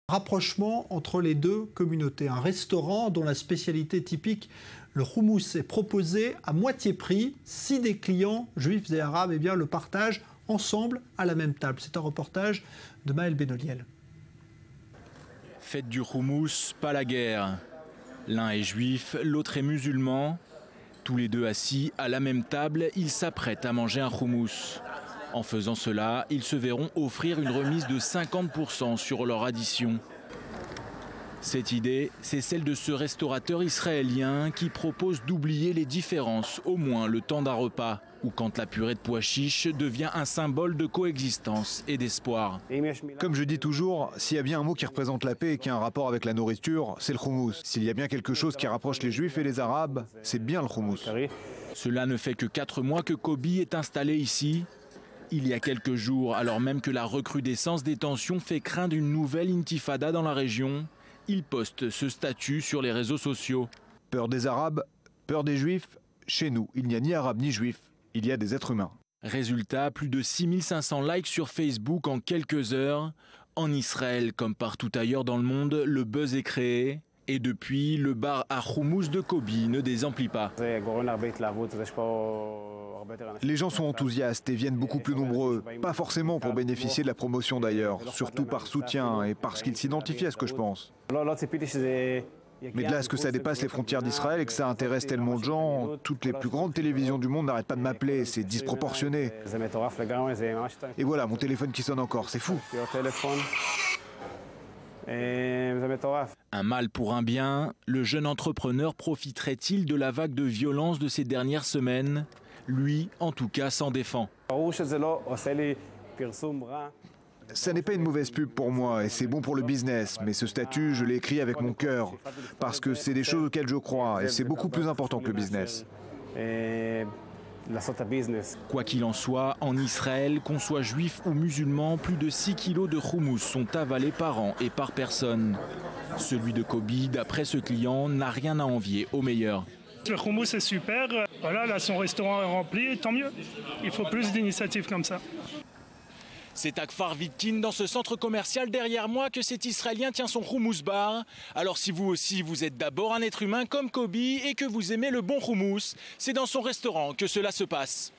Rapprochement entre les deux communautés. Un restaurant dont la spécialité typique, le houmous, est proposé à moitié prix si des clients juifs et arabes le partagent ensemble à la même table. C'est un reportage de Maël Benoliel. Faites du houmous, pas la guerre. L'un est juif, l'autre est musulman. Tous les deux assis à la même table, ils s'apprêtent à manger un houmous. En faisant cela, ils se verront offrir une remise de 50% sur leur addition. Cette idée, c'est celle de ce restaurateur israélien qui propose d'oublier les différences, au moins le temps d'un repas, ou quand la purée de pois chiches devient un symbole de coexistence et d'espoir. Comme je dis toujours, s'il y a bien un mot qui représente la paix et qui a un rapport avec la nourriture, c'est le houmous. S'il y a bien quelque chose qui rapproche les juifs et les arabes, c'est bien le houmous. Cela ne fait que 4 mois que Kobe est installé ici. Il y a quelques jours, alors même que la recrudescence des tensions fait craindre une nouvelle intifada dans la région, il poste ce statut sur les réseaux sociaux. Peur des arabes, peur des juifs, chez nous, il n'y a ni arabes ni juifs, il y a des êtres humains. Résultat, plus de 6500 likes sur Facebook en quelques heures. En Israël, comme partout ailleurs dans le monde, le buzz est créé. Et depuis, le bar à houmous de Kobe ne désemplit pas. Les gens sont enthousiastes et viennent beaucoup plus nombreux. Pas forcément pour bénéficier de la promotion d'ailleurs, surtout par soutien et parce qu'ils s'identifient à ce que je pense. Mais de là à ce que ça dépasse les frontières d'Israël et que ça intéresse tellement de gens, toutes les plus grandes télévisions du monde n'arrêtent pas de m'appeler, c'est disproportionné. Et voilà, mon téléphone qui sonne encore, c'est fou. Un mal pour un bien, le jeune entrepreneur profiterait-il de la vague de violence de ces dernières semaines? Lui, en tout cas, s'en défend. Ça n'est pas une mauvaise pub pour moi et c'est bon pour le business, mais ce statut, je l'ai écrit avec mon cœur, parce que c'est des choses auxquelles je crois et c'est beaucoup plus important que le business. Quoi qu'il en soit, en Israël, qu'on soit juif ou musulman, plus de 6 kilos de houmous sont avalés par an et par personne. Celui de Kobe, d'après ce client, n'a rien à envier au meilleur. Le houmous est super, voilà, là son restaurant est rempli, tant mieux. Il faut plus d'initiatives comme ça. C'est à Kfar Vitkin, dans ce centre commercial derrière moi, que cet Israélien tient son houmous bar. Alors si vous aussi, vous êtes d'abord un être humain comme Kobe et que vous aimez le bon houmous, c'est dans son restaurant que cela se passe.